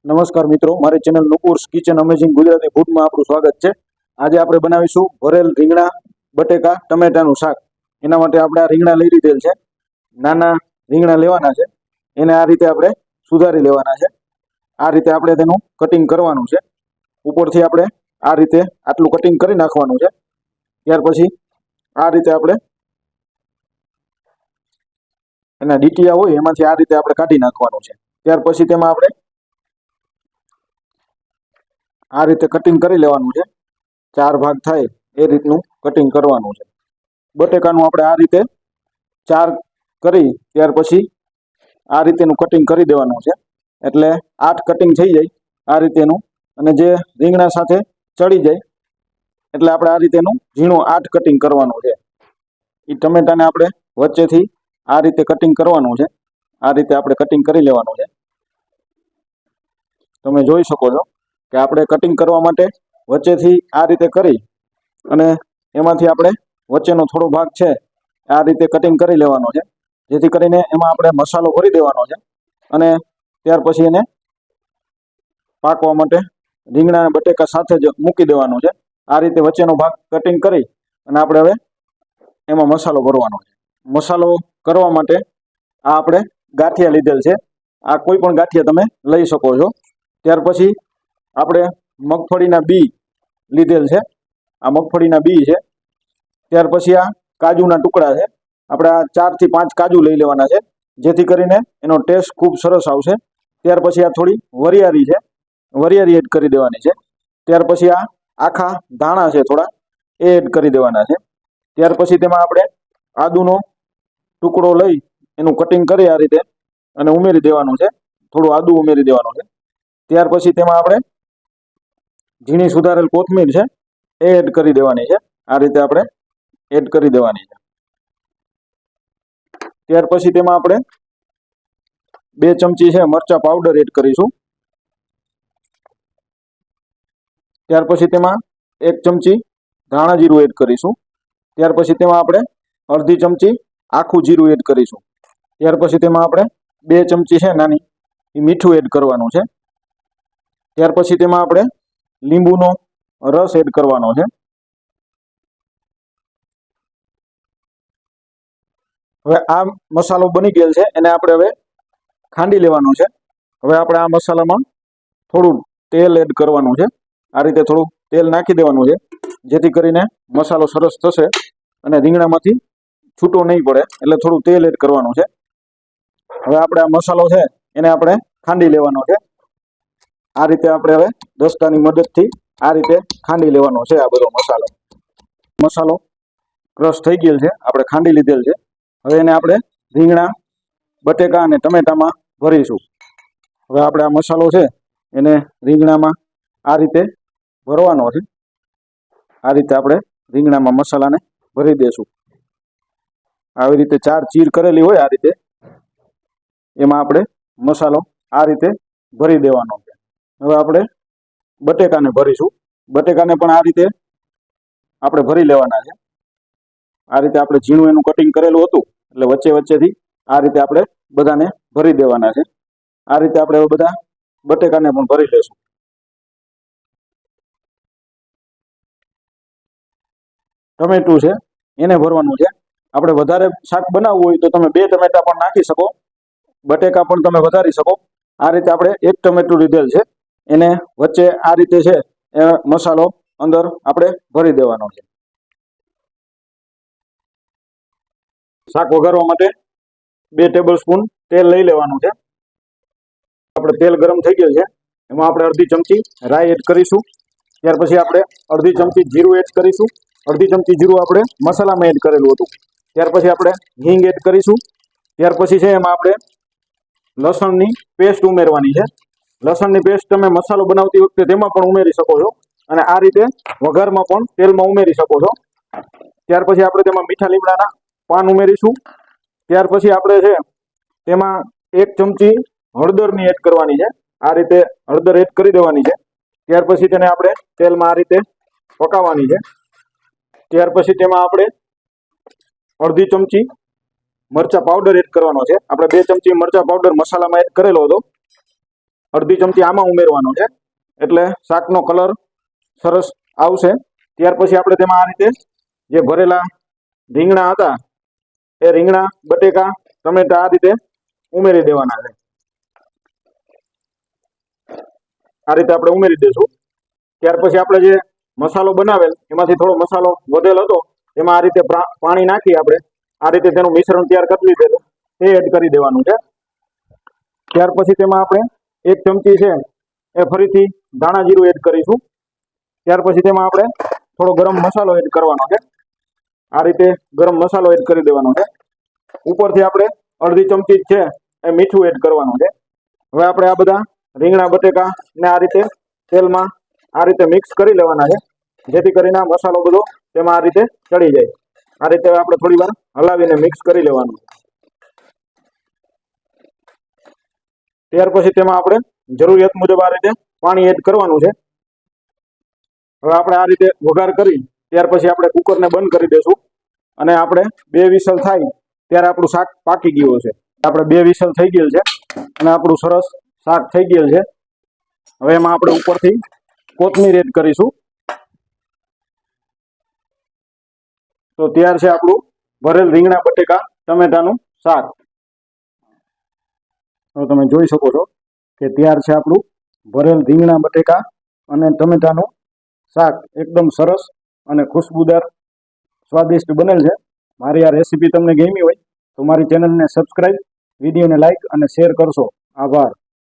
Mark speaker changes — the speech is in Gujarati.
Speaker 1: નમસ્કાર મિત્રો, મારી channel Nupur's kitchen amazing Gujarati ફૂડમાં આપનું સ્વાગત છે। આજે આપણે બનાવીશું ભરેલ રીંગણા બટેકા ટમેટાનું શાક। એના માટે આપણે આ રીંગણા લઈ લીધેલ છે। નાના રીંગણા લેવાના છે, એને આ રીતે આપણે સુધારી લેવાના છે। આ રીતે આપણે તેનું કટિંગ કરવાનું છે। ઉપરથી આપણે આ રીતે આટલું કટિંગ કરી નાખવાનું છે। ત્યાર પછી આ રીતે આપણે એના ડીટીયા હોય એમાંથી આ રીતે આપણે કાઢી નાખવાનું છે। ત્યાર પછી તેમાં આપણે આ રીતે કટિંગ કરી લેવાનું છે। 4 ભાગ થાય એ રીતનું કટિંગ કરવાનું છે। બટેકાનું આપણે આ રીતે 4 કરી ત્યાર પછી આ રીતેનું કટિંગ કરી દેવાનું છે, એટલે 8 કટિંગ થઈ જાય આ રીતેનું। અને જે રીંગણા સાથે ચડી જાય એટલે આપણે આ રીતેનું ઝીણું 8 કટિંગ કરવાનું છે। એ ટમેટાને આપણે વચ્ચેથી આ રીતે કટિંગ કરવાનું છે। આ રીતે આપણે કટિંગ કરી લેવાનું છે। તમે જોઈ શકો છો કે આપણે કટિંગ કરવા માટે વચ્ચેથી આ રીતે કરી અને એમાંથી આપણે વચ્ચેનો થોડો ભાગ છે આ રીતે કટિંગ કરી લેવાનો છે, જેથી કરીને એમાં આપણે મસાલો ભરી દેવાનો છે અને ત્યાર પછી એને પાકવા માટે રીંગણા બટેકા સાથે જ મૂકી દેવાનું છે। આ રીતે વચ્ચેનો ભાગ કટિંગ કરી અને આપણે હવે એમાં મસાલો ભરવાનો છે। મસાલો કરવા માટે આ આપણે ગાંઠિયા લીધેલ છે। આ કોઈ પણ ગાંઠિયા તમે લઈ શકો છો। ત્યાર પછી આપણે મગફળીના બી લીધેલ છે। આ મગફળીના બી છે। ત્યાર પછી આ કાજુના ટુકડા છે। આપણે આ 4 થી 5 કાજુ લઈ લેવાના છે, જેથી કરીને એનો ટેસ્ટ ખૂબ સરસ આવશે। ત્યાર પછી આ થોડી વરિયાળી છે, વરિયાળી એડ કરી દેવાની છે। ત્યાર પછી આ આખા ધાણા છે થોડા, એ એડ કરી દેવાના છે। ત્યાર પછી તેમાં આપણે આદુનો ટુકડો લઈ એનું કટિંગ કરી આ રીતે અને ઉમેરી દેવાનું છે, થોડું આદુ ઉમેરી દેવાનું છે। ત્યાર પછી તેમાં આપણે ઝીણી સુધારેલ કોથમીર છે એ એડ કરી દેવાની છે। આ રીતે આપણે એડ કરી દેવાની છે। ત્યાર પછી તેમાં આપણે 2 ચમચી છે મરચા પાવડર એડ કરીશું। ત્યાર પછી તેમાં 1 ચમચી ધાણા જીરું એડ કરીશું। ત્યાર પછી તેમાં આપણે અડધી ચમચી આખું જીરું એડ કરીશું। ત્યાર પછી તેમાં આપણે 2 ચમચી છે નાની એ મીઠું એડ કરવાનું છે। ત્યાર પછી તેમાં આપણે લીંબુનો રસ એડ કરવાનો છે। હવે આ મસાલો બની ગયેલ છે, એને આપણે હવે ખાંડી લેવાનો છે। હવે આપણે આ મસાલામાં થોડું તેલ એડ કરવાનું છે। આ રીતે થોડું તેલ નાખી દેવાનું છે, જેથી કરીને મસાલો સરસ થશે અને રીંગણામાંથી છૂટો નહીં પડે, એટલે થોડું તેલ એડ કરવાનું છે। હવે આપણે આ મસાલો છે એને આપણે ખાંડી લેવાનો છે। આ રીતે આપણે હવે દસ્તાની મદદથી આ રીતે ખાંડી લેવાનો છે। આ બધો મસાલો ક્રશ થઈ ગયેલ છે, આપણે ખાંડી લીધેલ છે। હવે એને આપણે રીંગણા બટેકા અને ટમેટામાં ભરીશું। હવે આપણે આ મસાલો છે એને રીંગણામાં આ રીતે ભરવાનો છે। આ રીતે આપણે રીંગણામાં મસાલાને ભરી દેશું। આવી રીતે 4 ચીર કરેલી હોય આ રીતે એમાં આપણે મસાલો આ રીતે ભરી દેવાનો છે। હવે આપણે બટેકાને ભરીશું। બટેકાને પણ આ રીતે આપણે ભરી લેવાના છે। આ રીતે આપણે ઝીણું એનું કટિંગ કરેલું હતું એટલે વચ્ચે વચ્ચેથી આ રીતે આપણે બધાને ભરી દેવાના છે। આ રીતે આપણે હવે બધા બટેકાને પણ ભરી લેશું। ટમેટું છે એને ભરવાનું છે। આપણે વધારે શાક બનાવવું હોય તો તમે 2 ટમેટા પણ નાખી શકો, બટેકા પણ તમે વધારી શકો। આ રીતે આપણે 1 ટમેટું લીધેલ છે, એને વચ્ચે આ રીતે છે એ મસાલો અંદર આપણે ભરી દેવાનો છે। શાક વઘારવા માટે 2 ટેબલ સ્પૂન તેલ લઈ લેવાનું છે। આપણે તેલ ગરમ થઈ ગયેલ છે, એમાં આપણે અડધી ચમચી રાઈ એડ કરીશું। ત્યાર પછી આપણે અડધી ચમચી જીરું એડ કરીશું। અડધી ચમચી જીરું આપણે મસાલામાં એડ કરેલું હતું। ત્યાર પછી આપણે હિંગ એડ કરીશું। ત્યાર પછી છે એમાં આપણે લસણની પેસ્ટ ઉમેરવાની છે। લસણની પેસ્ટ તમે મસાલો બનાવતી વખતે તેમાં પણ ઉમેરી શકો છો અને આ રીતે વઘારમાં પણ તેલમાં ઉમેરી શકો છો। ત્યાર પછી આપણે તેમાં મીઠા લીમડાના પાન ઉમેરીશું। ત્યાર પછી આપણે છે તેમાં 1 ચમચી હળદરની એડ કરવાની છે। આ રીતે હળદર એડ કરી દેવાની છે। ત્યાર પછી તેને આપણે તેલમાં આ રીતે પકાવવાની છે। ત્યાર પછી તેમાં આપણે અડધી ચમચી મરચા પાવડર એડ કરવાનો છે। આપણે 2 ચમચી મરચા પાવડર મસાલામાં એડ કરેલો હતો, અડધી ચમચી આમાં ઉમેરવાનો છે, એટલે શાકનો કલર સરસ આવશે. ત્યાર પછી આપણે તેમાં આ રીતે જે ભરેલા રીંગણા હતા એ રીંગણા, બટેકા, ટમેટા આ રીતે ઉમેરી દેવાના છે. આ રીતે આપણે ઉમેરી દઈશું. ત્યાર પછી આપણે જે મસાલો બનાવેલ એમાંથી થોડો મસાલો વધેલ હતો એમાં આ રીતે પાણી નાખી આપણે આ રીતે તેનું મિશ્રણ તૈયાર કરી લીધેલું એ એડ કરી દેવાનું છે. ત્યાર પછી તેમાં આપણે 1 ચમચી છે એ ફરીથી ધાણા જીરું એડ કરીશું. ત્યાર પછી તેમાં આપણે થોડો ગરમ મસાલો એડ કરવાનો છે. આ રીતે ગરમ મસાલો એડ કરી દેવાનો છે. ઉપરથી આપણે અડધી ચમચી છે એ મીઠું એડ કરવાનું છે. હવે આપણે આ બધા રીંગણા, બટેકા ને આ રીતે તેલમાં આ રીતે મિક્સ કરી લેવાના છે, જેથી કરીને મસાલો બધો તેમાં આ રીતે ચડી જાય. આ રીતે આપણે થોડી વાર હલાવીને મિક્સ કરી લેવાનું. ત્યાર પછી તેમાં આપણે જરૂરિયાત મુજબ આ રીતે પાણી એડ કરવાનું છે. હવે આપણે આ રીતે વઘાર કરી ત્યાર પછી આપણે કુકરને બંધ કરી દઈશું અને આપણે 2 વિસલ થાય ત્યારે આપણું શાક પાકી ગયું છે. આપણે 2 વિસલ થઈ ગયેલ છે અને આપણું સરસ શાક થઈ ગયેલ છે. હવે એમાં આપણે ઉપરથી કોથમીર એડ કરીશું. તો તૈયાર છે આપણું ભરેલ રીંગણા, બટેકા, ટમેટાનું શાક. તો તમે જોઈ શકો છો કે તૈયાર છે આપણું ભરેલ રીંગણા, બટેકા અને ટમેટાનું શાક. એકદમ સરસ અને ખુશ્બુદાર સ્વાદિષ્ટ બનેલ છે. મારી આ રેસીપી તમને ગમી હોય તો મારી ચેનલને સબસ્ક્રાઈબ, વિડીયોને લાઈક અને શેર કરશો. આભાર.